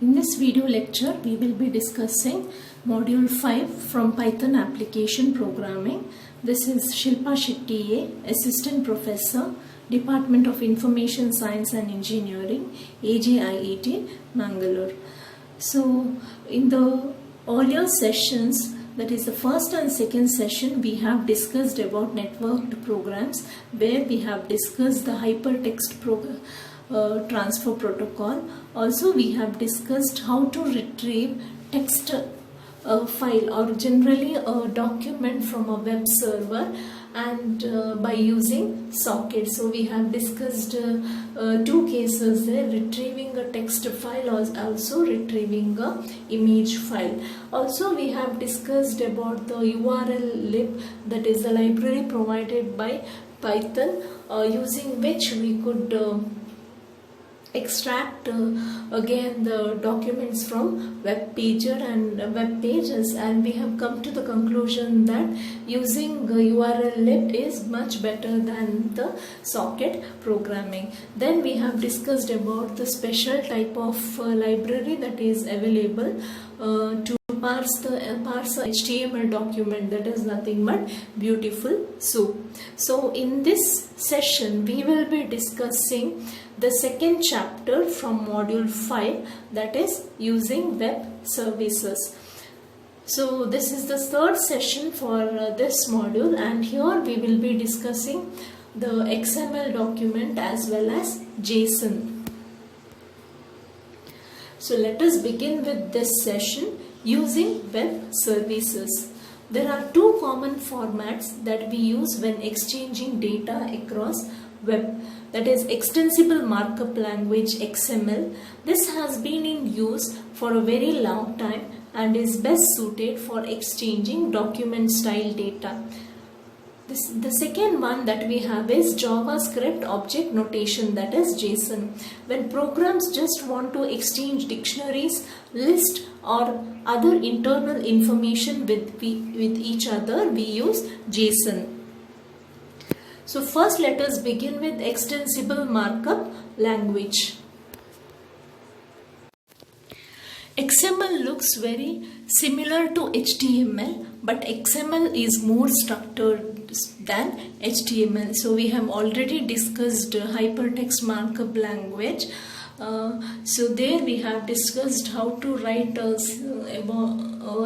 In this video lecture, we will be discussing Module 5 from Python Application Programming. This is Shilpa Shetty, Assistant Professor, Department of Information Science and Engineering, AJIET, Mangalore. So, in the earlier sessions, that is the first and second session, we have discussed about networked programs, where we have discussed the hypertext transfer protocol. Also, we have discussed how to retrieve text file or generally a document from a web server and by using socket. So we have discussed two cases there, retrieving a text file or also retrieving a image file. Also we have discussed about the URL lib, that is the library provided by Python using which we could extract again the documents from web pager and web pages, and we have come to the conclusion that using URL lib is much better than the socket programming. Then we have discussed about the special type of library that is available to parse a HTML document, that is nothing but Beautiful Soup. So in this session we will be discussing the second chapter from module 5, that is using web services. So this is the third session for this module, and here we will be discussing the XML document as well as JSON. So let us begin with this session, using web services. There are two common formats that we use when exchanging data across web, that is extensible markup language XML. This has been in use for a very long time and is best suited for exchanging document style data. The second one that we have is JavaScript object notation, that is JSON. When programs just want to exchange dictionaries, list or other internal information with each other, we use JSON. So first let us begin with extensible markup language. XML looks very similar to HTML, but XML is more structured than HTML. So we have already discussed hypertext markup language. So there we have discussed how to write a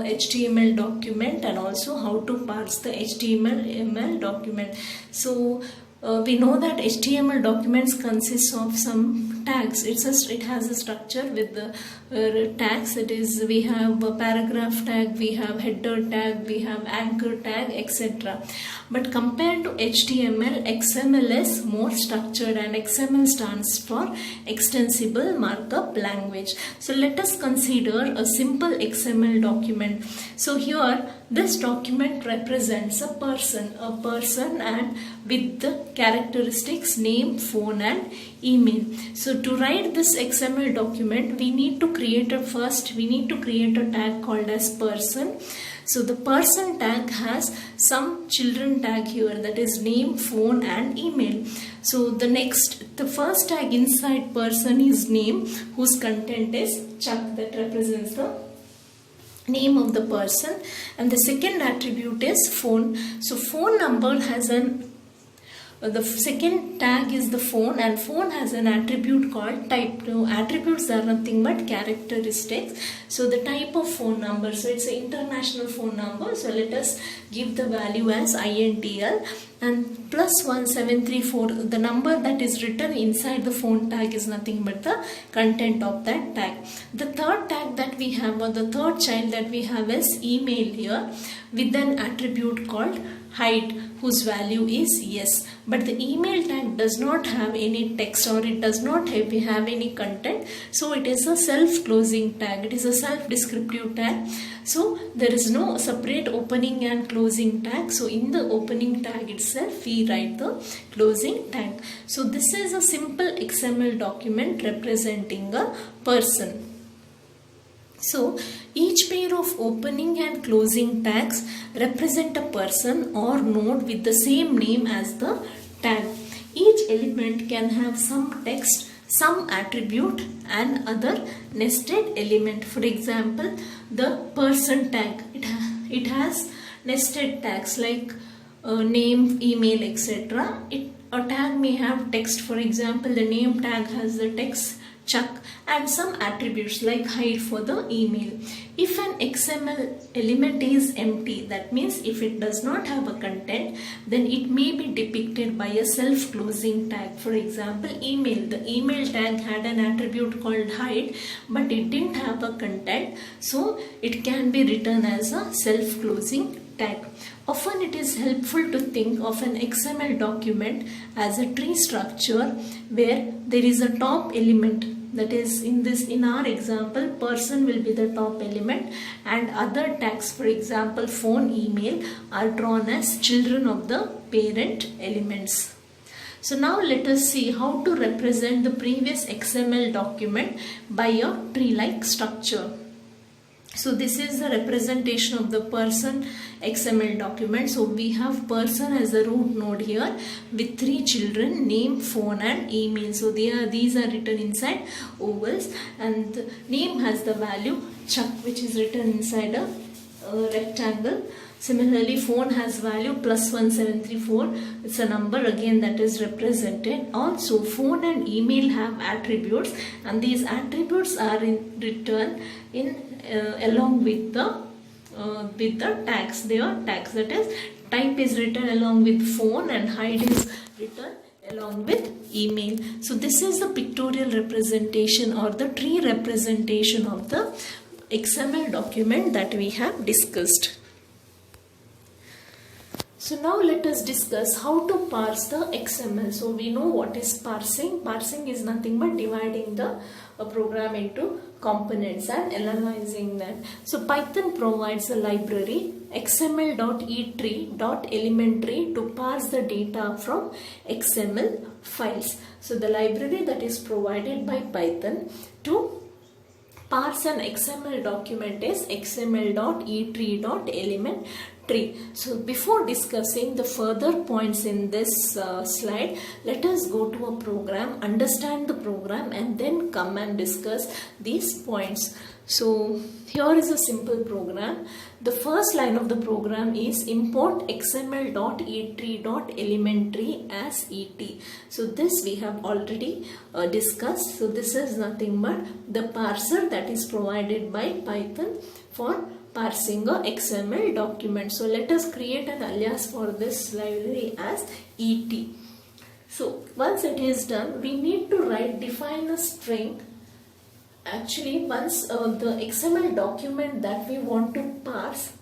HTML document and also how to parse the HTML document. So we know that HTML documents consist of some tags. It has a structure with the tags. That is, we have a paragraph tag, we have header tag, we have anchor tag, etc. But compared to HTML, XML is more structured, and XML stands for extensible markup language. So let us consider a simple XML document. So here this document represents a person and with the characteristics name, phone and email. So to write this XML document, we need to create a tag called as person. So the person tag has some children tag here, that is name, phone and email. So the first tag inside person is name, whose content is Chuck, that represents the name of the person, and the second attribute is phone. So phone number has the second tag is the phone, and phone has an attribute called type. Now attributes are nothing but characteristics. So the type of phone number, so it's an international phone number, so let us give the value as INTL, and plus 1734, the number that is written inside the phone tag is nothing but the content of that tag. The third tag that we have, or the third child that we have, is email here with an attribute called height, whose value is yes. But the email tag does not have any text, or it does not have any content, so it is a self-closing tag. It is a self-descriptive tag. So there is no separate opening and closing tag. So in the opening tag itself we write the closing tag. So this is a simple XML document representing a person. So each pair of opening and closing tags represent a person or node with the same name as the tag. Each element can have some text, some attribute and other nested element. For example, the person tag, it has nested tags like name, email, etc. A tag may have text. For example, the name tag has the text Chuck and some attributes like hide for the email. If an XML element is empty, that means if it does not have a content, then it may be depicted by a self-closing tag. For example, email. The email tag had an attribute called hide, but it didn't have a content, so it can be written as a self-closing tag. Often it is helpful to think of an XML document as a tree structure where there is a top element. That is, in our example, person will be the top element and other tags, for example phone, email, are drawn as children of the parent elements. So now let us see how to represent the previous XML document by a tree-like structure. So this is the representation of the person XML document. So we have person as the root node here with 3 children, name, phone and email. So these are written inside ovals, and the name has the value Chuck, which is written inside a rectangle. Similarly, phone has value +1734. It's a number again that is represented. Also, phone and email have attributes, and these attributes are in return along with the tags. They are tags. That is, type is written along with phone and hide is written along with email. So this is the pictorial representation or the tree representation of the XML document that we have discussed. So now let us discuss how to parse the XML. So we know what is parsing. Parsing is nothing but dividing the program into components and analyzing them. So Python provides a library xml.etree.elementary to parse the data from XML files. So the library that is provided by Python to parse an XML document is xml.etree.elementary. So before discussing the further points in this slide, let us go to a program, understand the program, and then come and discuss these points. So here is a simple program. The first line of the program is import xml.etree.elementary as et. So this we have already discussed. So this is nothing but the parser that is provided by Python for parsing a XML document. So let us create an alias for this library as et. So once it is done, we need to define a string. Actually, once the XML document that we want to parse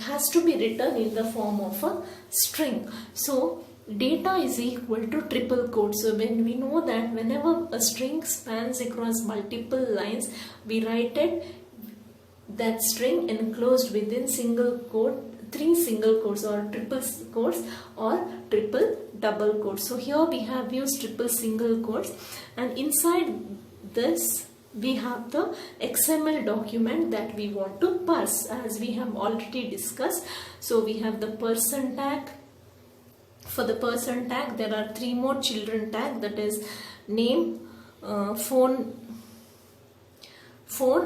has to be written in the form of a string. So data is equal to triple quote. So when we know that whenever a string spans across multiple lines, we write that string enclosed within single quote, 3 single quotes or triple quotes or triple double quotes. So here we have used triple single quotes, and inside this we have the XML document that we want to parse, as we have already discussed. So we have the person tag. For the person tag, there are 3 more children tag, that is name, phone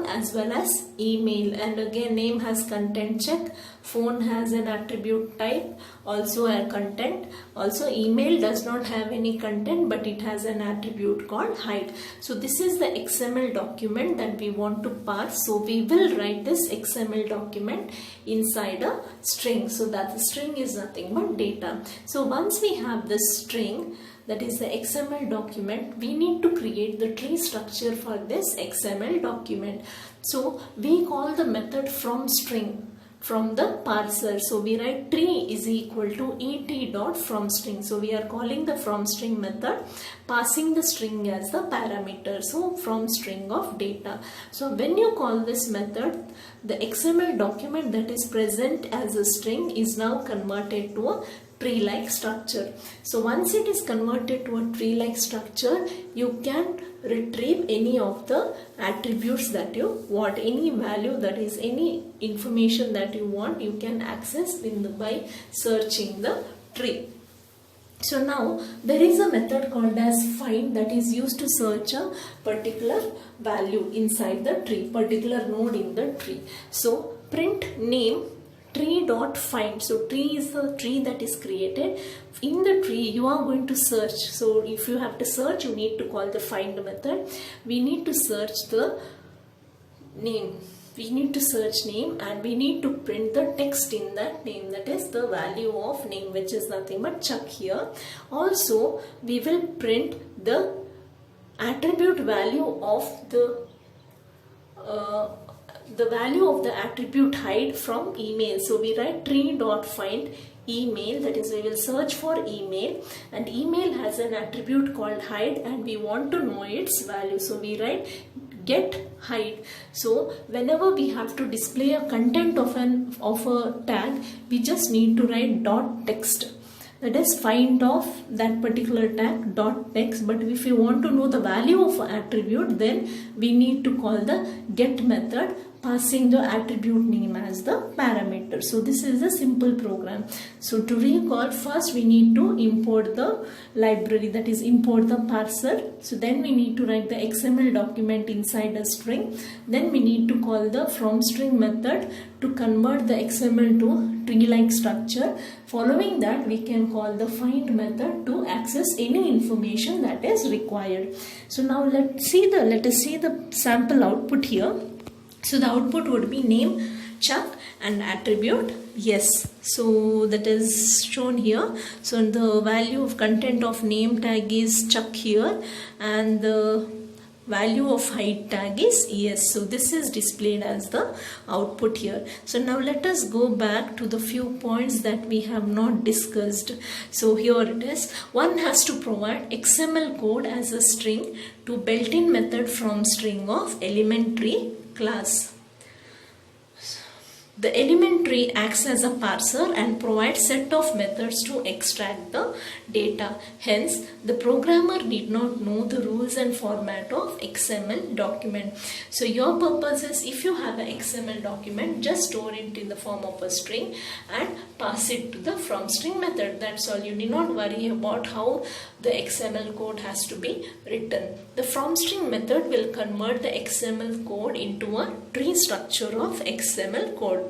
as well as email, and again name has content check, phone has an attribute type, also a content, also email does not have any content but it has an attribute called hide. So this is the XML document that we want to parse. So we will write this XML document inside a string. So that the string is nothing but data. So once we have this string, that is the XML document, we need to create the tree structure for this XML document. So we call the method from string from the parser. So we write tree is equal to et.fromString. So we are calling the from string method, passing the string as the parameter. So from string of data. So when you call this method, the XML document that is present as a string is now converted to a tree-like structure. So once it is converted to a tree-like structure, you can retrieve any of the attributes that you want, any value, that is any information that you want, you can access by searching the tree. So now there is a method called as find that is used to search a particular value inside the tree, particular node in the tree. So print name tree.find. So tree is the tree that is created. In the tree you are going to search. So if you have to search, you need to call the find method. We need to search the name. We need to search name and we need to print the text in that name, that is the value of name, which is nothing but Chuck here. Also we will print the attribute value of the value of the attribute hide from email. So we write tree.find email, that is we will search for email, and email has an attribute called hide and we want to know its value. So we write get hide. So whenever we have to display a content of a tag, we just need to write dot text, that is find of that particular tag dot text. But if you want to know the value of an attribute, then we need to call the get method, passing the attribute name as the parameter. So this is a simple program. So to recall, first we need to import the library, that is import the parser. So then we need to write the XML document inside a string. Then we need to call the from string method to convert the XML to tree-like structure. Following that, we can call the find method to access any information that is required. So now let us see the sample output here. So the output would be name Chuck and attribute yes. So that is shown here. So the value of content of name tag is Chuck here and the value of hide tag is yes. So this is displayed as the output here. So now let us go back to the few points that we have not discussed. So here it is. One has to provide XML code as a string to built-in method from string of elementary class. The elementary acts as a parser and provides set of methods to extract the data. Hence, the programmer did not know the rules and format of XML document. So your purpose is, if you have an XML document, just store it in the form of a string and pass it to the from string method. That's all. You need not worry about how the XML code has to be written. The from string method will convert the XML code into a tree structure of XML code.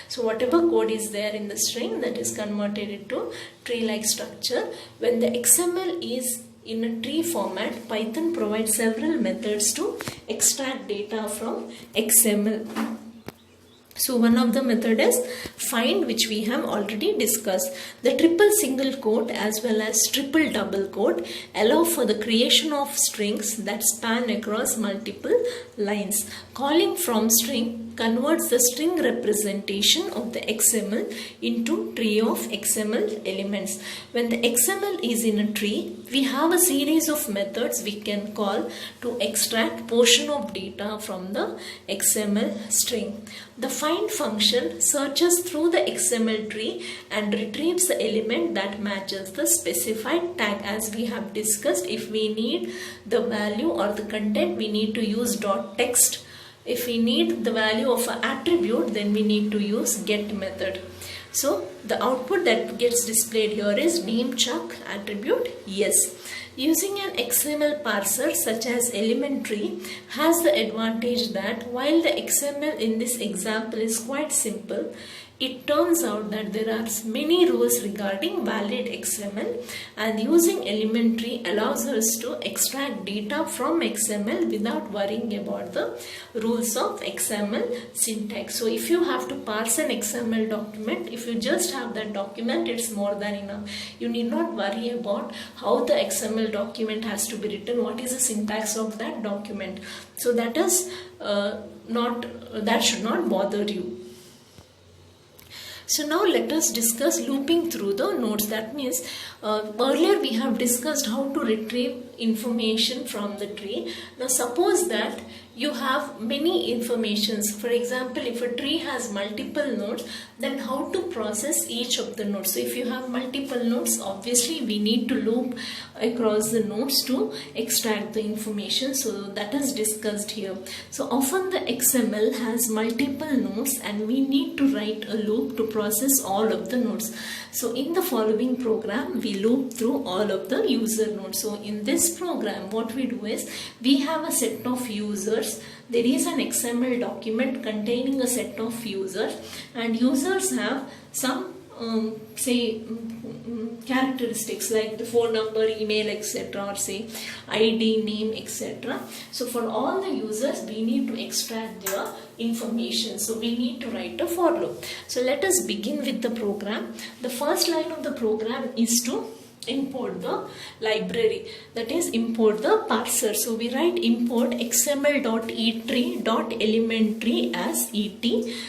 So whatever code is there in the string, that is converted into tree-like structure. When the XML is in a tree format, Python provides several methods to extract data from XML. So one of the method is find, which we have already discussed. The triple single quote as well as triple double quote allow for the creation of strings that span across multiple lines. Calling from string converts the string representation of the XML into tree of XML elements. When the XML is in a tree, we have a series of methods we can call to extract portion of data from the XML string. The find function searches through the XML tree and retrieves the element that matches the specified tag. As we have discussed, if we need the value or the content, we need to use dot text. If we need the value of an attribute, then we need to use get method. So the output that gets displayed here is name Chuck, attribute yes. Using an XML parser such as elementary has the advantage that while the XML in this example is quite simple, it turns out that there are many rules regarding valid XML, and using elementary allows us to extract data from XML without worrying about the rules of XML syntax. So if you have to parse an XML document, if you just have that document, it's more than enough. You need not worry about how the XML document has to be written, what is the syntax of that document. So that is that should not bother you. So now let us discuss looping through the nodes. That means earlier we have discussed how to retrieve information from the tree. Now suppose that you have many informations. For example, if a tree has multiple nodes, then how to process each of the nodes? So if you have multiple nodes, obviously we need to loop across the nodes to extract the information. So that is discussed here. So often the XML has multiple nodes and we need to write a loop to process all of the nodes. So in the following program, we loop through all of the user nodes. So in this program, what we do is we have a set of users. There is an XML document containing a set of users, and users have some characteristics like the phone number, email, etc., or say ID, name, etc. So for all the users, we need to extract their information. So we need to write a for loop. So let us begin with the program. The first line of the program is to import the library, that is import the parser. So we write import xml.etree.elementtree as et.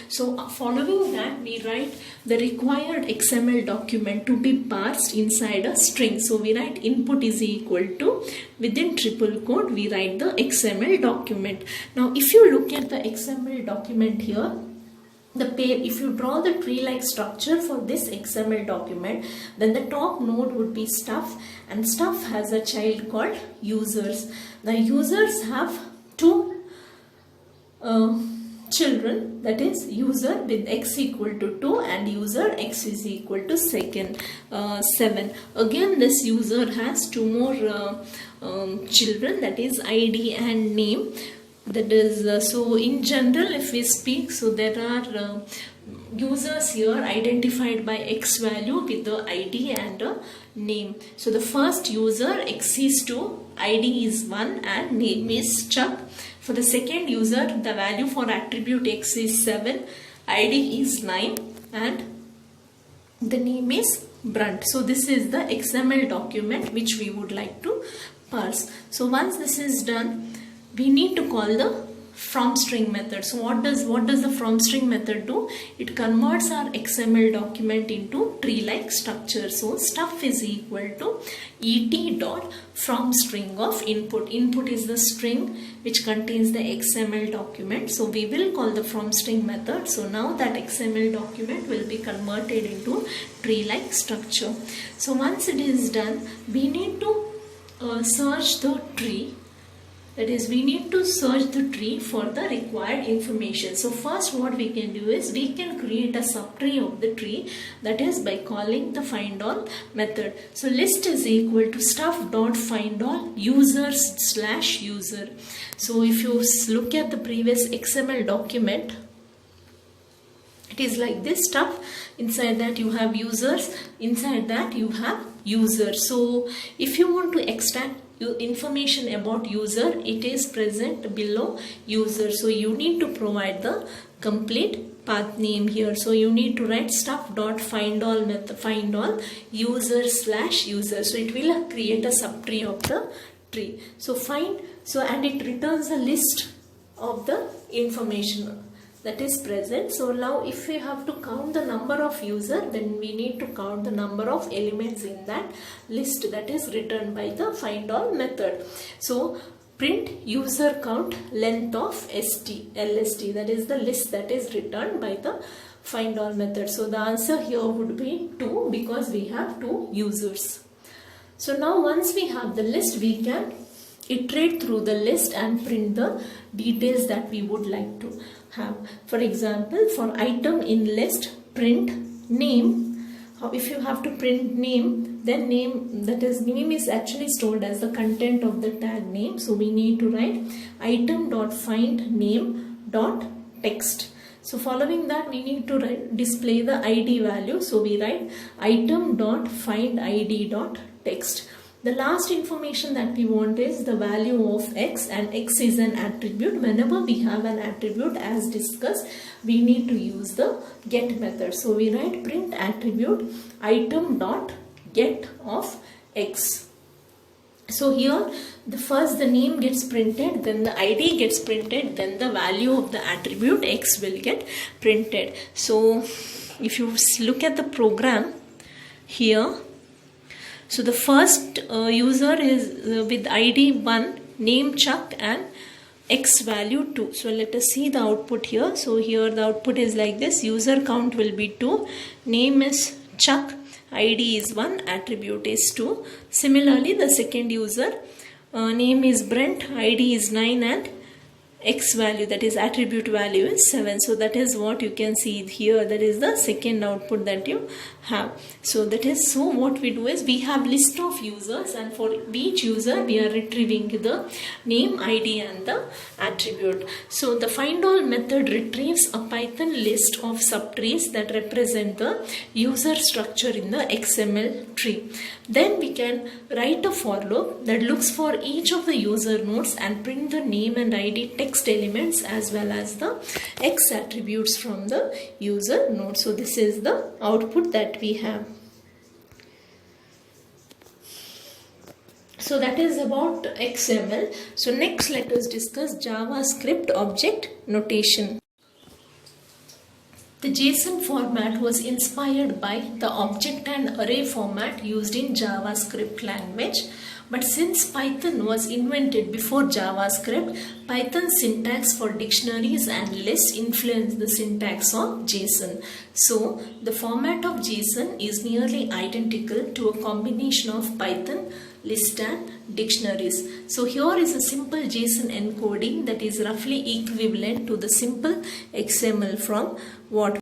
So following that, we write the required XML document to be parsed inside a string. So we write input is equal to, within triple quote we write the XML document. Now if you look at the XML document here, if you draw the tree-like structure for this XML document, then the top node would be stuff, and stuff has a child called users. The users have two children, that is user with x equal to 2 and user x is equal to 7. Again, this user has two more children, that is ID and name. That is so in general, if we speak, so there are users here identified by x value with the ID and a name. So the first user, x is 2, ID is 1 and name is Chuck. For the second user, the value for attribute x is 7, ID is 9 and the name is Brunt. So this is the XML document which we would like to parse. So once this is done, we need to call the from string method. So what does the from string method do? It converts our XML document into tree-like structure. So stuff is equal to et dot from string of input. Input is the string which contains the XML document. So we will call the from string method. So now that XML document will be converted into tree-like structure. So once it is done, we need to search the tree. That is, we need to search the tree for the required information. So first what we can do is we can create a subtree of the tree, that is by calling the findAll method. So list is equal to stuff.findAll users/user. So if you look at the previous XML document, it is like this stuff. Inside that you have users, inside that you have users. So if you want to extract information about user, it is present below user. So you need to provide the complete path name here. So you need to write stuff.findAll method, findAll user/user. So it will create a subtree of the tree. So and it returns a list of the information that is present. So now if we have to count the number of user, then we need to count the number of elements in that list that is returned by the findAll method. So print user count length of LST, that is the list that is returned by the findAll method. So the answer here would be 2 because we have 2 users. So now once we have the list, we can iterate through the list and print the details that we would like to have. For example, for item in list, print name. If you have to print name, then name is actually stored as the content of the tag name. So we need to write item.findName.text. So following that, we need to display the ID value. So we write item.findID.text. The last information that we want is the value of x, and x is an attribute. Whenever we have an attribute, as discussed, we need to use the get method. So we write print attribute item.get of x. So here the name gets printed, then the ID gets printed, then the value of the attribute x will get printed. So if you look at the program here, So the first user is with ID 1, name Chuck, and X value 2. So let us see the output here. So here the output is like this. User count will be 2, name is Chuck, ID is 1, attribute is 2. Similarly, the second user, name is Brent, ID is 9, and X value, that is attribute value, is 7. So that is what you can see here. That is the second output that you have. So that is, so what we do is we have list of users, and for each user we are retrieving the name, ID, and the attribute. So the find all method retrieves a Python list of subtrees that represent the user structure in the XML tree. Then we can write a for loop that looks for each of the user nodes and print the name and ID text elements as well as the X attributes from the user node. So this is the output that we have. So that is about XML. So next let us discuss JavaScript object notation. The JSON format was inspired by the object and array format used in JavaScript language. But since Python was invented before JavaScript, Python's syntax for dictionaries and lists influenced the syntax of JSON. So the format of JSON is nearly identical to a combination of Python, list, and dictionaries. So here is a simple JSON encoding that is roughly equivalent to the simple XML from what.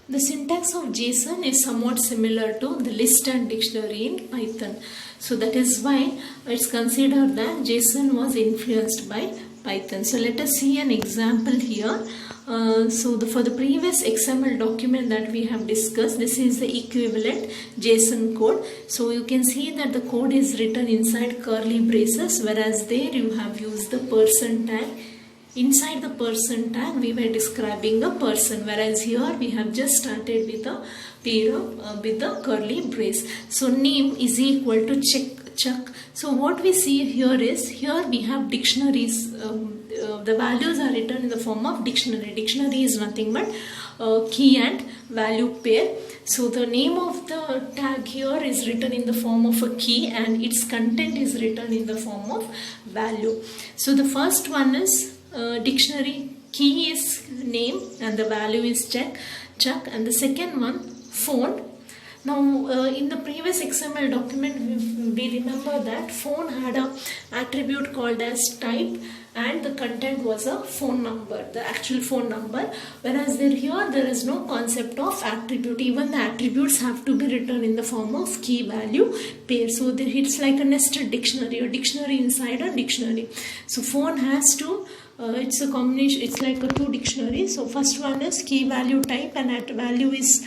The syntax of JSON is somewhat similar to the list and dictionary in Python. So that is why it's considered that JSON was influenced by Python. So let us see an example here. For the previous XML document that we have discussed, this is the equivalent JSON code. So you can see that the code is written inside curly braces, whereas there you have used the person tag. Inside the person tag we were describing a person, whereas here we have just started with a pair of with the curly brace. So name is equal to Chuck. So what we see here is, here we have dictionaries. The values are written in the form of dictionary. Dictionary is nothing but key and value pair. So the name of the tag here is written in the form of a key and its content is written in the form of value. So the first one is dictionary, key is name and the value is Chuck, and the second one phone. Now in the previous XML document we remember that phone had a attribute called as type and the content was a phone number, the actual phone number, whereas here there is no concept of attribute. Even the attributes have to be written in the form of key value pair. So it's like a nested dictionary, a dictionary inside a dictionary. So phone has to it's a combination, it's like a two dictionaries. So first one is key value type and at value is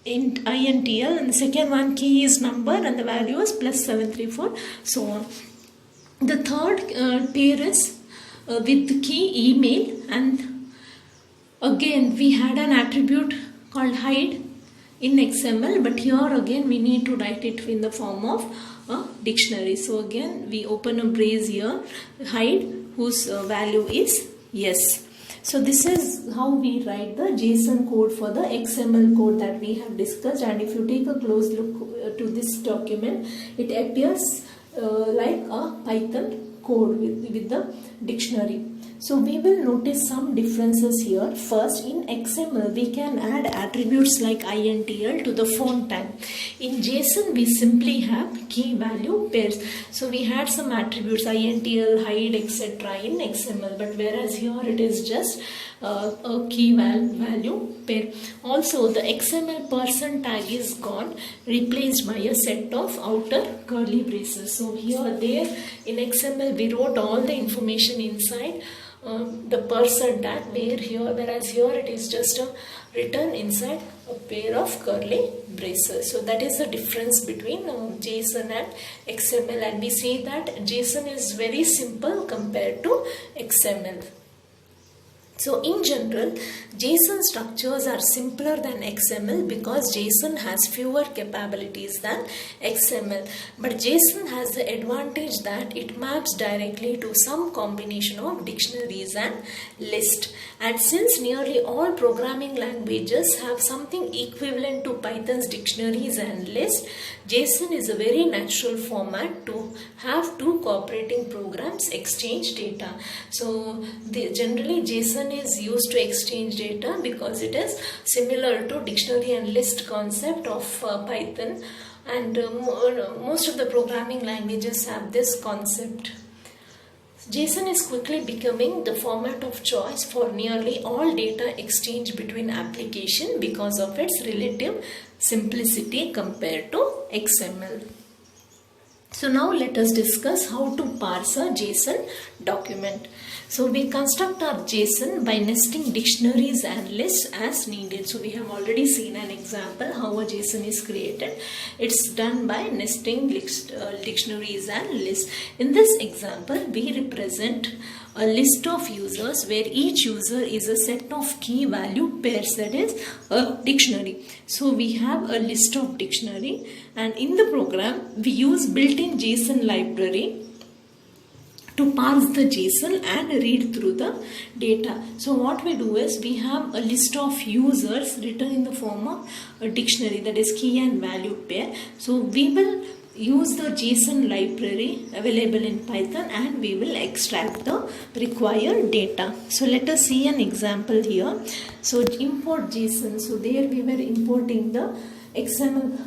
INTL, and the second one key is number and the value is +734, so on. The third pair is with the key email, and again we had an attribute called hide in XML, but here again we need to write it in the form of a dictionary. So again we open a brace here, hide, whose value is yes. So this is how we write the JSON code for the XML code that we have discussed, and if you take a close look to this document, it appears like a Python code with the dictionary. So we will notice some differences here. First, in XML we can add attributes like INTL to the phone tag. In JSON we simply have key value pairs. So we had some attributes INTL, hide, etc. in XML, but whereas here it is just a key value pair. Also the XML person tag is gone, replaced by a set of outer curly braces. So here there in XML we wrote all the information inside the person tag, whereas here it is just written inside a pair of curly braces. So that is the difference between JSON and XML, and we see that JSON is very simple compared to XML. So in general, JSON structures are simpler than XML because JSON has fewer capabilities than XML. But JSON has the advantage that it maps directly to some combination of dictionaries and lists. And since nearly all programming languages have something equivalent to Python's dictionaries and lists, JSON is a very natural format to have two cooperating programs exchange data. So generally JSON is used to exchange data because it is similar to dictionary and list concept of Python, and most of the programming languages have this concept. JSON is quickly becoming the format of choice for nearly all data exchange between applications because of its relative simplicity compared to XML. So now let us discuss how to parse a JSON document. So we construct our JSON by nesting dictionaries and lists as needed. So we have already seen an example how a JSON is created. It's done by nesting dictionaries and lists. In this example, we represent a list of users where each user is a set of key value pairs, that is a dictionary. So we have a list of dictionary, and in the program we use built-in JSON library to parse the JSON and read through the data. So what we do is we have a list of users written in the form of a dictionary, that is key and value pair. So we will use the JSON library available in Python and we will extract the required data. So let us see an example here. So import JSON. So there we were importing the XML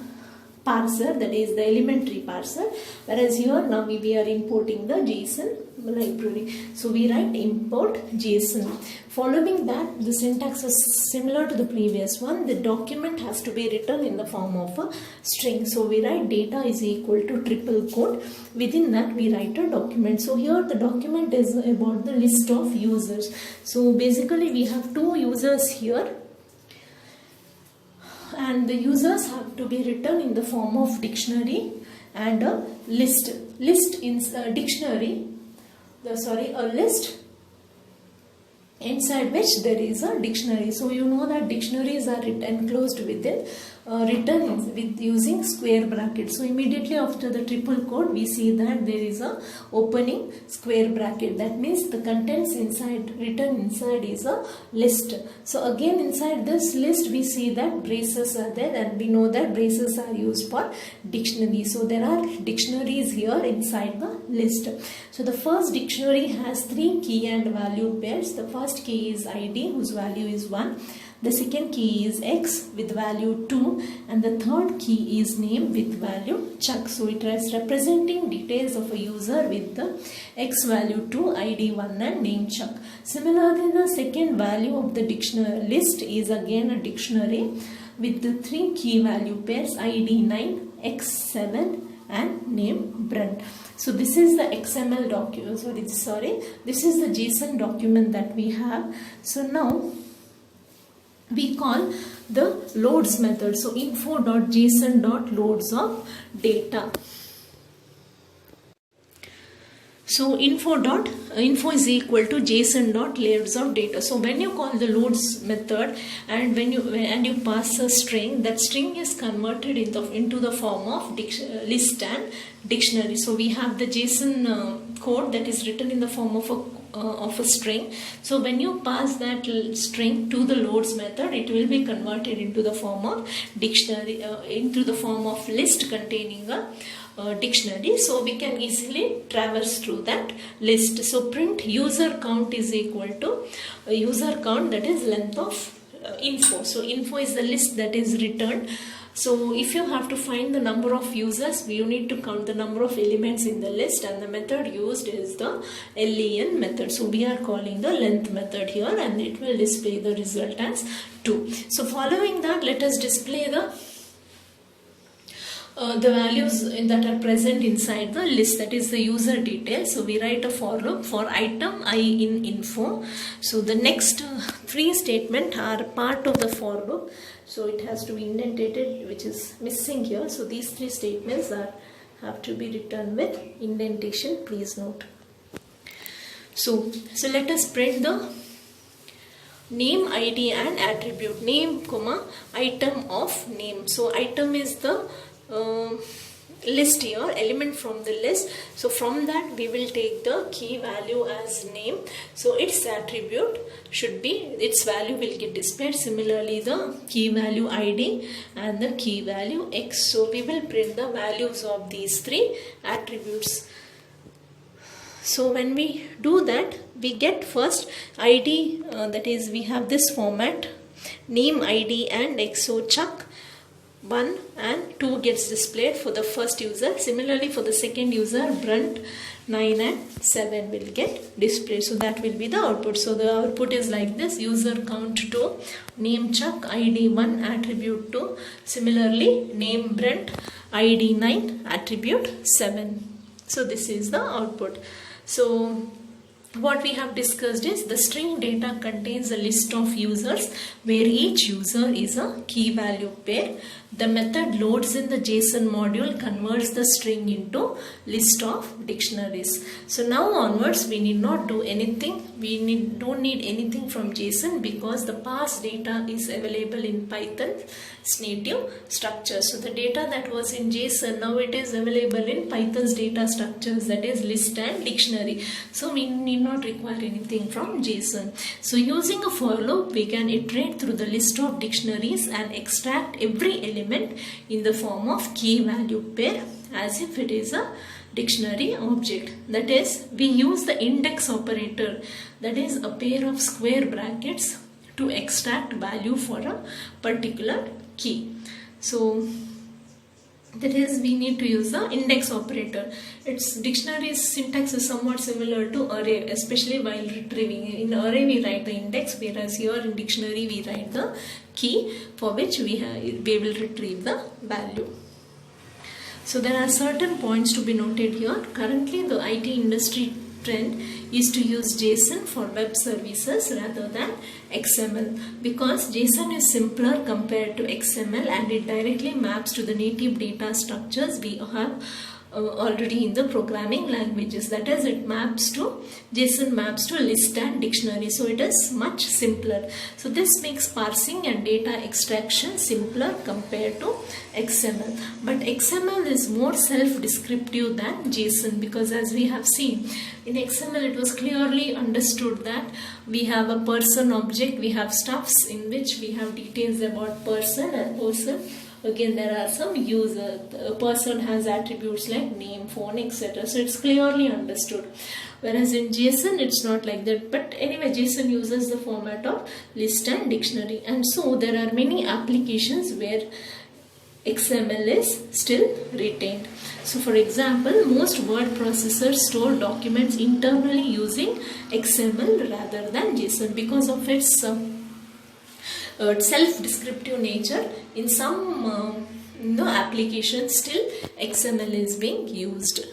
parser, that is the elementary parser, whereas here now we are importing the JSON library. So we write import JSON. Following that, the syntax is similar to the previous one. The document has to be written in the form of a string. So we write data is equal to triple quote. Within that we write a document. So here the document is about the list of users. So basically we have two users here, and the users have to be written in the form of dictionary and a list. List in dictionary, a list inside which there is a dictionary. So you know that dictionaries are enclosed within with using square brackets. So immediately after the triple quote we see that there is a opening square bracket. That means the contents written inside is a list. So again inside this list we see that braces are there, and we know that braces are used for dictionary. So there are dictionaries here inside the list. So the first dictionary has three key and value pairs. The first key is ID, whose value is 1. The second key is X with value 2, and the third key is name with value Chuck. So it is representing details of a user with the X value 2, ID 1 and name Chuck. Similarly, the second value of the dictionary list is again a dictionary with the three key value pairs ID 9, X 7 and name Brent. So this is the XML document, this is the JSON document that we have. So now we call the loads method. So info.json.loads of data. So info is equal to json.loads of data. So when you call the loads method and when you pass a string, that string is converted into the form of list and dictionary. So we have the JSON code that is written in the form of a string. So when you pass that string to the loads method, it will be converted into the form of dictionary, into the form of list containing a dictionary. So we can easily traverse through that list. So print user count is equal to user count, that is length of info. So info is the list that is returned. So if you have to find the number of users, you need to count the number of elements in the list, and the method used is the len method. So we are calling the length method here, and it will display the result as 2. So following that, let us display the values that are present inside the list, that is the user details. So we write a for loop for item I in info. So the next 3 statements are part of the for loop. So it has to be indentated, which is missing here. So these 3 statements have to be written with indentation, please note. So let us print the name, ID and attribute. Name, comma, item of name. So item is the list here, element from the list. So from that we will take the key value as name. So its attribute should be, its value will get displayed. Similarly the key value ID and the key value X. So we will print the values of these three attributes. So when we do that, we get first ID, that is we have this format, name, ID and X. So chuck 1 and 2 gets displayed for the first user. Similarly for the second user, Brunt 9 and 7 will get displayed. So that will be the output. So the output is like this: user count 2, name Chuck, ID 1, attribute 2. Similarly name Brunt, ID 9, attribute 7. So this is the output. So what we have discussed is the string data contains a list of users where each user is a key value pair. The method loads in the JSON module converts the string into list of dictionaries. So now onwards we need not do anything. We don't need anything from JSON because the parse data is available in Python's native structure. So the data that was in JSON, now it is available in Python's data structures, that is list and dictionary. So we need not require anything from JSON. So using a for loop we can iterate through the list of dictionaries and extract every element in the form of key value pair as if it is a dictionary object. That is, we use the index operator, that is a pair of square brackets, to extract value for a particular key. So that is, we need to use the index operator. Its dictionary syntax is somewhat similar to array, especially while retrieving. In array we write the index, whereas here in dictionary we write the key for which we will retrieve the value. So there are certain points to be noted here. Currently the IT industry trend is to use JSON for web services rather than XML, because JSON is simpler compared to XML and it directly maps to the native data structures we have already in the programming languages. That is, it maps to, JSON maps to list and dictionary, so it is much simpler. So this makes parsing and data extraction simpler compared to XML. But XML is more self-descriptive than JSON, because as we have seen in XML it was clearly understood that we have a person object, we have stuffs in which we have details about person, and person again there are some user. A person has attributes like name, phone, etc. So it's clearly understood. Whereas in JSON it's not like that. But anyway, JSON uses the format of list and dictionary, and so there are many applications where XML is still retained. So for example, most word processors store documents internally using XML rather than JSON because of its self-descriptive nature. In some applications still XML is being used.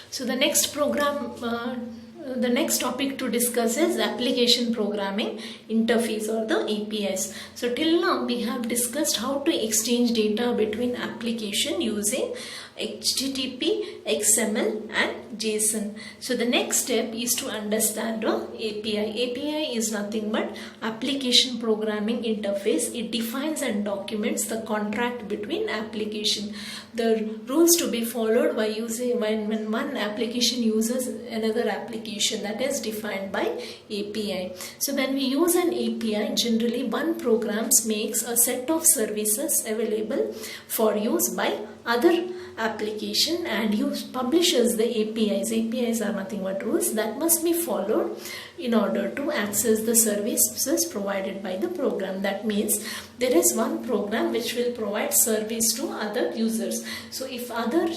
So the next the next topic to discuss is application programming interface, or the APIs. So till now we have discussed how to exchange data between application using HTTP, XML and JSON. So the next step is to understand the API. API is nothing but application programming interface. It defines and documents the contract between application. The rules to be followed by using when one application uses another application, that is defined by API. So when we use an API, generally one program makes a set of services available for use by other application and publishes the APIs. APIs are nothing but rules that must be followed in order to access the services provided by the program. That means there is one program which will provide service to other users. So if other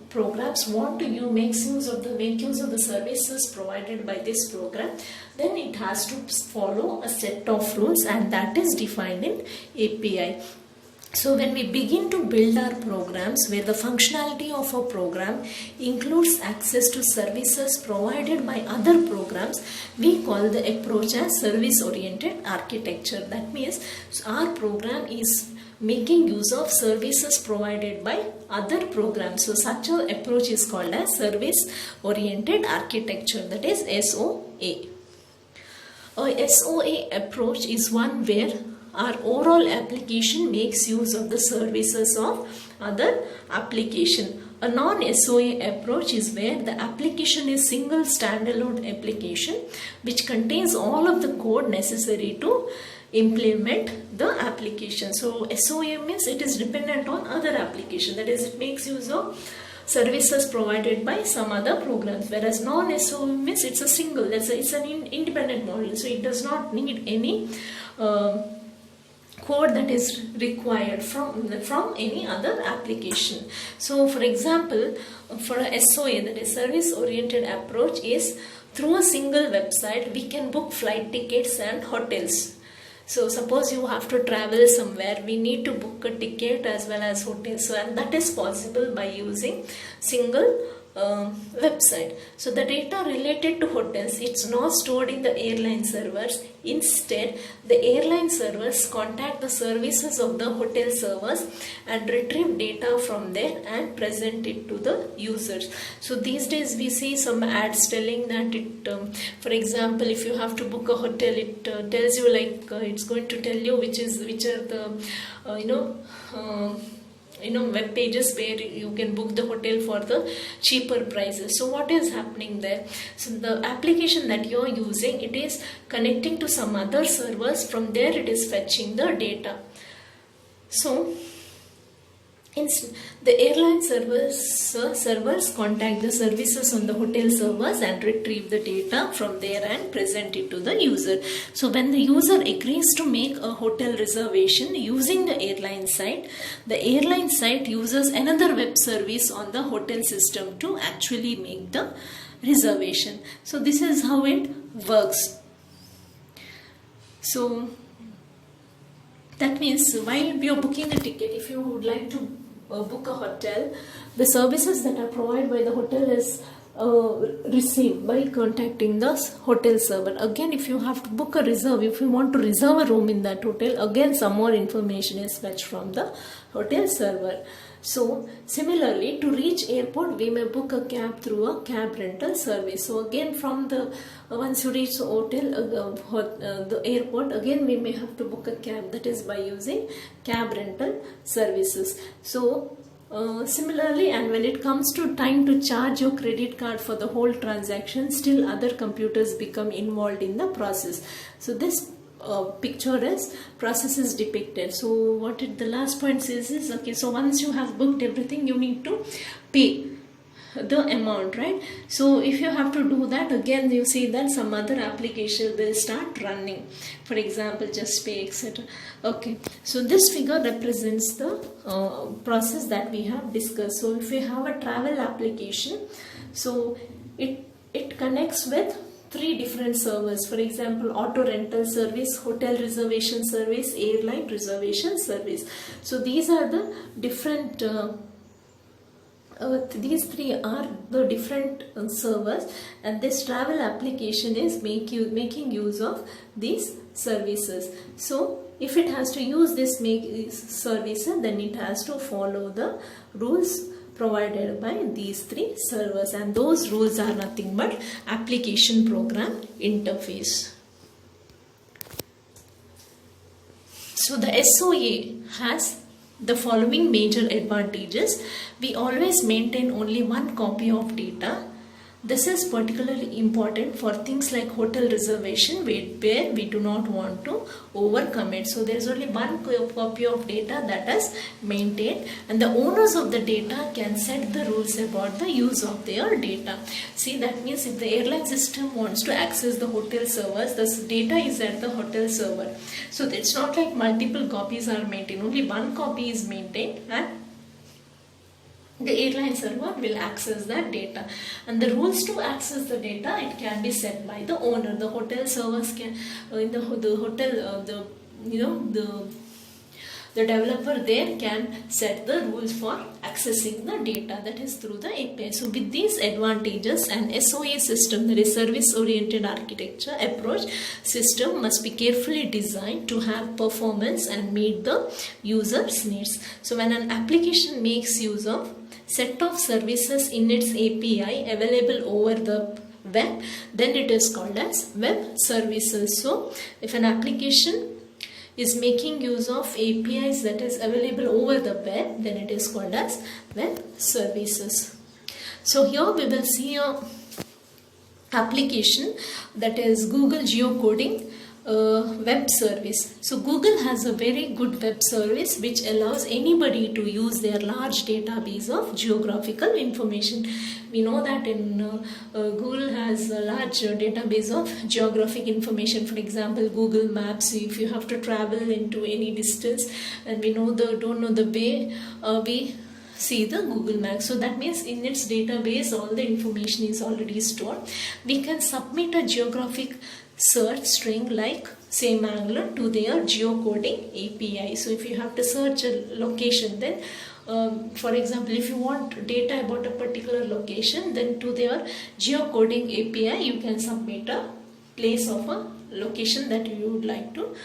programs want to make use of the services provided by this program, then it has to follow a set of rules, and that is defined in API. So when we begin to build our programs where the functionality of a program includes access to services provided by other programs, we call the approach as service-oriented architecture. That means our program is making use of services provided by other programs. So such an approach is called as service-oriented architecture, that is SOA. A SOA approach is one where our overall application makes use of the services of other application. A non-SOA approach is where the application is single standalone application which contains all of the code necessary to implement the application. So SOA means it is dependent on other application, that is, it makes use of services provided by some other programs, whereas non-SOA means it's a single, it's an independent model, so it does not need any code that is required from any other application. So for example, for a SOA, that is service oriented approach, is through a single website we can book flight tickets and hotels. So suppose you have to travel somewhere, we need to book a ticket as well as hotel. So and that is possible by using single website. So the data related to hotels, it's not stored in the airline servers. Instead, the airline servers contact the services of the hotel servers and retrieve data from there and present it to the users. So these days we see some ads telling that it, for example, if you have to book a hotel, it tells you like it's going to tell you which are the web pages where you can book the hotel for the cheaper prices. So what is happening there? So the application that you're using, it is connecting to some other servers. From there it is fetching the data. So the airline servers contact the services on the hotel servers and retrieve the data from there and present it to the user. So when the user agrees to make a hotel reservation using the airline site uses another web service on the hotel system to actually make the reservation. So this is how it works. So that means while we are booking the ticket, if you would like to book a hotel, the services that are provided by the hotel is received by contacting the hotel server. Again, if you have to book a reserve, if you want to reserve a room in that hotel, again some more information is fetched from the hotel server. So similarly, to reach airport, we may book a cab through a cab rental service. So again, from the once you reach the hotel, the airport, again we may have to book a cab, that is by using cab rental services. So similarly, and when it comes to time to charge your credit card for the whole transaction, still other computers become involved in the process. So this picture is process is depicted. So what the last point says is, okay, so once you have booked everything, you need to pay the amount, right? So if you have to do that, again you see that some other application will start running, for example just pay, etc. Okay, so this figure represents the process that we have discussed. So if you have a travel application, so it connects with 3 different servers, for example auto rental service, hotel reservation service, airline reservation service. So these are the different these 3 are the different servers, and this travel application is making use of these services. So if it has to use this services, then it has to follow the rules provided by these 3 servers, and those rules are nothing but application program interface. So the SOA has the following major advantages. We always maintain only one copy of data. This is particularly important for things like hotel reservation where we do not want to overcommit. So there is only one copy of data that is maintained, and the owners of the data can set the rules about the use of their data. See, that means if the airline system wants to access the hotel servers, this data is at the hotel server. So it's not like multiple copies are maintained, only one copy is maintained, and the airline server will access that data, and the rules to access the data, it can be set by the owner. The hotel servers can the developer there can set the rules for accessing the data, that is through the API. So with these advantages, an SOA system, that is service oriented architecture approach system, must be carefully designed to have performance and meet the user's needs. So when an application makes use of set of services in its API available over the web, then it is called as web services. So if an application is making use of APIs that is available over the web, then it is called as web services. So here we will see a application that is Google Geocoding web service. So Google has a very good web service which allows anybody to use their large database of geographical information. We know that in Google has a large database of geographic information. For example, Google Maps, if you have to travel into any distance and we don't know the way, we see the Google Maps. So that means in its database all the information is already stored. We can submit a geographic search string like same Angular to their geocoding API. So if you have to search a location, then for example, if you want data about a particular location, then to their geocoding API you can submit a place of a location that you would like to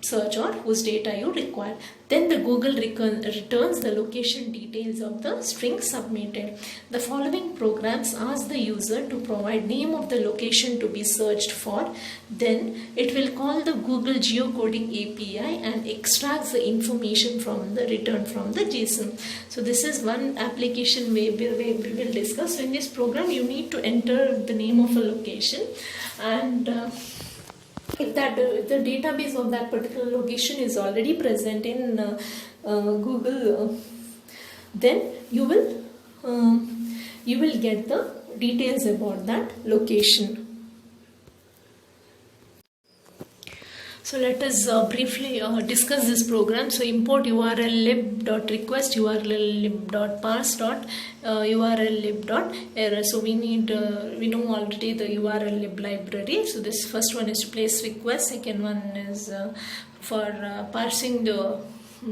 search or whose data you require. Then the Google returns the location details of the string submitted. The following programs ask the user to provide name of the location to be searched for. Then it will call the Google Geocoding API and extracts the information from the return from the JSON. So this is one application we will discuss. So in this program you need to enter the name of a location, and if the database of that particular location is already present in Google, then you will get the details about that location. So let us briefly discuss this program. So import URL lib.request, URL lib.parse, URL lib.error. So we know already the URL lib library. So this first one is to place request, second one is for parsing the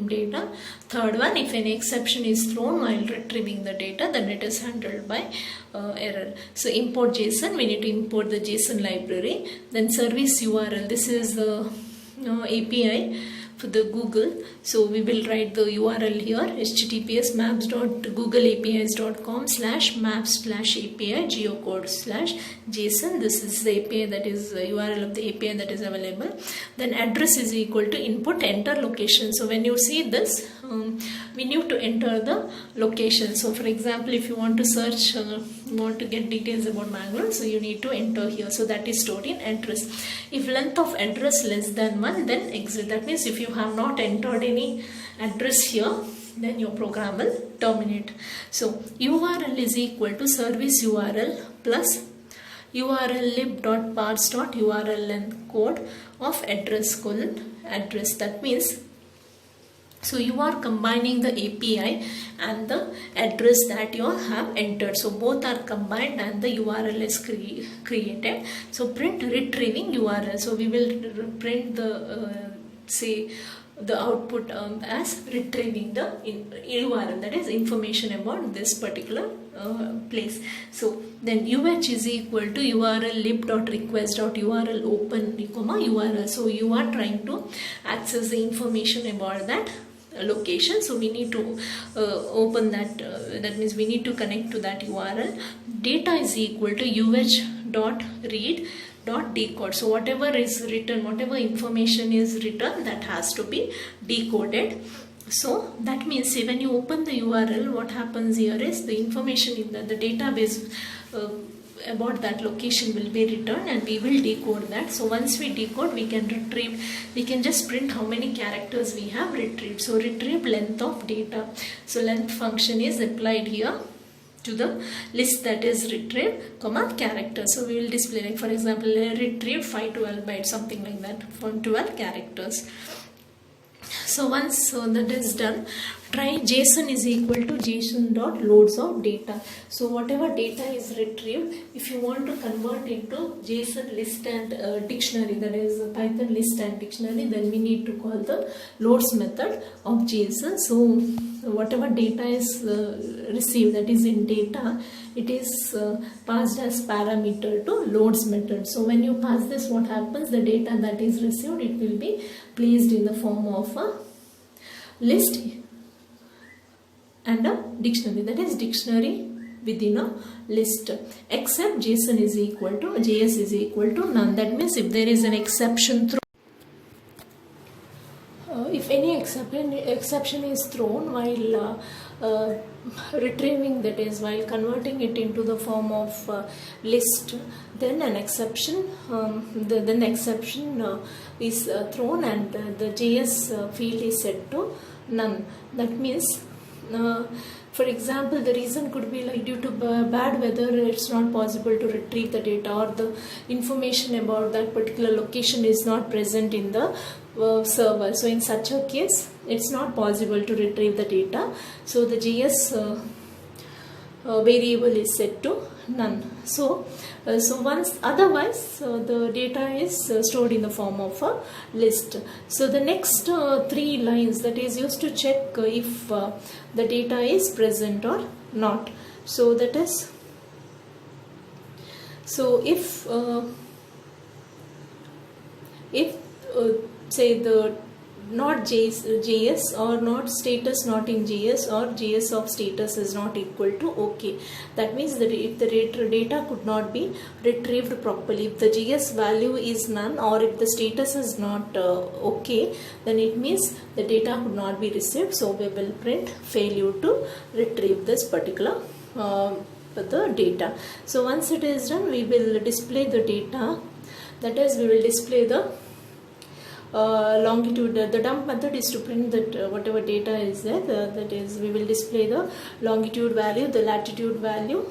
data, third one, if any exception is thrown while retrieving the data, then it is handled by error. So import JSON, we need to import the JSON library. Then service URL, this is the API for the Google. So we will write the URL here, https maps.googleapis.com/maps/API geocode/JSON. This is the API that is URL of the API that is available. Then address is equal to input enter location. So when you see this, we need to enter the location. So for example, if you want to search, you want to get details about Bangalore, so you need to enter here. So that is stored in address. If length of address less than 1, then exit. That means if you have not entered any address here, then your program will terminate. So URL is equal to service URL plus URL lib.parse.URL length code of address address. That means, so you are combining the API and the address that you have entered. So both are combined and the URL is created. So print retrieving URL. So we will print the the output as retrieving the URL, that is information about this particular place. So then UH is equal to URL lib.request.URL open, URL. So you are trying to access the information about that location. So we need to open that, that means we need to connect to that URL. Data is equal to UH.read.decode. So whatever is written, whatever information is written, that has to be decoded. So that means when you open the URL, what happens here is the information in the database about that location will be returned, and we will decode that. So once we decode, we can retrieve, we can just print how many characters we have retrieved. So retrieve length of data. So length function is applied here to the list that is retrieved, character. So we will display, like for example, retrieve 512 bytes, something like that, from 12 characters. So once that is done, try JSON is equal to JSON.loads of data. So whatever data is retrieved, if you want to convert into JSON list and dictionary, that is Python list and dictionary, then we need to call the loads method of JSON. So whatever data is received, that is in data, it is passed as parameter to loads method. So when you pass this, what happens? The data that is received, it will be placed in the form of a list and a dictionary, that is dictionary within a list, except JSON is equal to JS is equal to none. That means if there is an exception thrown, if any exception is thrown while retrieving, that is while converting it into the form of list, then an exception then the exception is thrown and the JS field is set to none. That means for example, the reason could be like due to bad weather, it's not possible to retrieve the data, or the information about that particular location is not present in the server. So in such a case, it's not possible to retrieve the data. So the JS variable is set to none. So once otherwise the data is stored in the form of a list. So the next 3 lines, that is used to check if the data is present or not. So that is, so if say the not JS or not status not in JS, or JS of status is not equal to OK. That means that if the data could not be retrieved properly, if the JS value is none, or if the status is not OK, then it means the data could not be received. So we will print failure to retrieve this particular the data. So once it is done, we will display the data. That is, we will display the longitude. The dump method is to print that whatever data is there, that is, we will display the longitude value, the latitude value,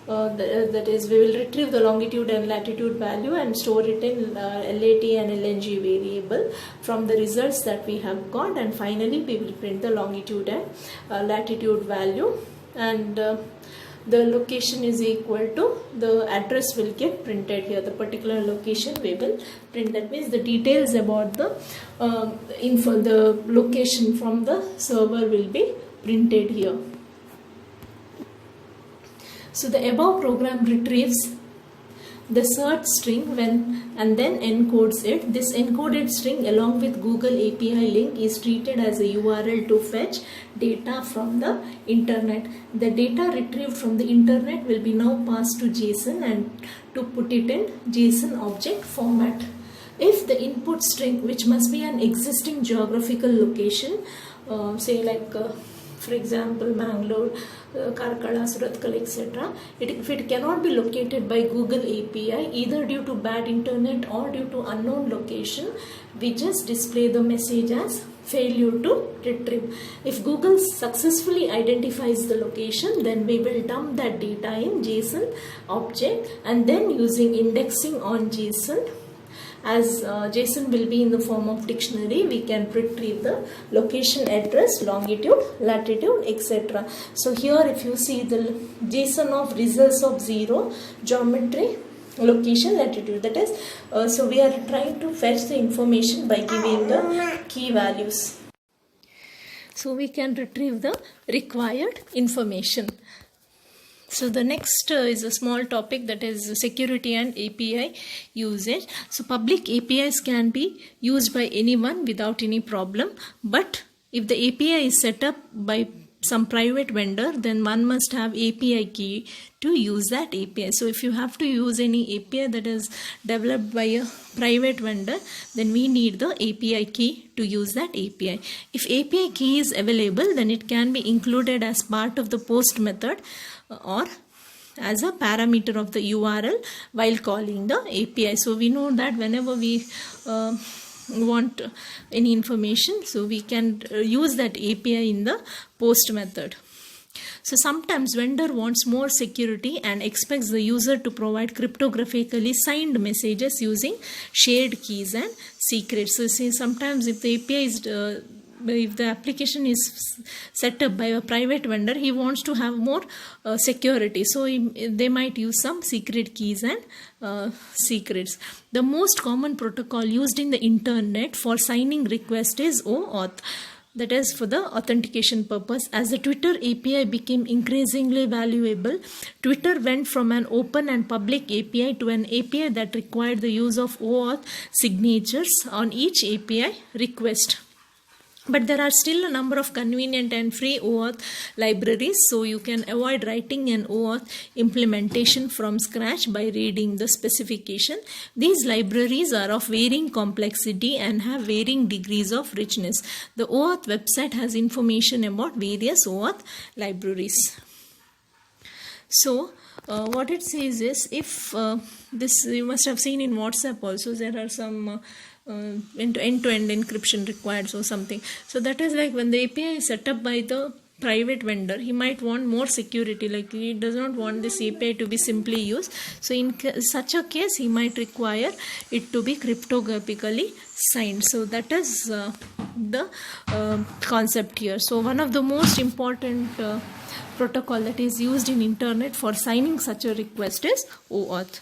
that is, we will retrieve the longitude and latitude value and store it in LAT and LNG variable from the results that we have got, and finally we will print the longitude and latitude value, and the location is equal to the address will get printed here. The particular location we will print. That means the details about the the location from the server will be printed here. So the above program retrieves the search string and then encodes it. This encoded string along with Google API link is treated as a URL to fetch data from the internet. The data retrieved from the internet will be now passed to JSON and to put it in JSON object format. If the input string, which must be an existing geographical location, say like for example Mangalore, Karkala, Surathkal, etc. If it cannot be located by Google API, either due to bad internet or due to unknown location, we just display the message as failure to retrieve. If Google successfully identifies the location, then we will dump that data in JSON object, and then using indexing on JSON, as JSON will be in the form of dictionary, we can retrieve the location, address, longitude, latitude, etc. So here if you see the JSON of results of 0, geometry, location, latitude, that is, so we are trying to fetch the information by giving the key values. So we can retrieve the required information. So the next is a small topic, that is security and API usage. So public APIs can be used by anyone without any problem, but if the API is set up by some private vendor, then one must have API key to use that API. So if you have to use any API that is developed by a private vendor, then we need the API key to use that API. If API key is available, then it can be included as part of the post method or as a parameter of the URL while calling the API. So we know that whenever we want any information, so we can use that API in the post method. So sometimes vendor wants more security and expects the user to provide cryptographically signed messages using shared keys and secrets. So see, sometimes if the API is if the application is set up by a private vendor, he wants to have more security, so they might use some secret keys and secrets. The most common protocol used in the internet for signing request is OAuth, that is for the authentication purpose. As the Twitter API became increasingly valuable, Twitter went from an open and public API to an API that required the use of OAuth signatures on each API request. But there are still a number of convenient and free OAuth libraries, so you can avoid writing an OAuth implementation from scratch by reading the specification. These libraries are of varying complexity and have varying degrees of richness. The OAuth website has information about various OAuth libraries. So what it says is, if this, you must have seen in WhatsApp also, there are some end-to-end encryption required or something. So that is like when the API is set up by the private vendor, he might want more security, like he does not want this API to be simply used. So in such a case, he might require it to be cryptographically signed. So that is the concept here. So one of the most important protocol that is used in internet for signing such a request is OAuth.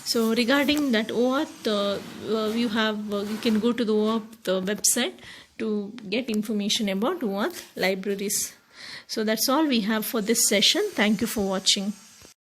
So regarding that OAuth, you can go to the OAuth website to get information about OAuth libraries. So that's all we have for this session. Thank you for watching.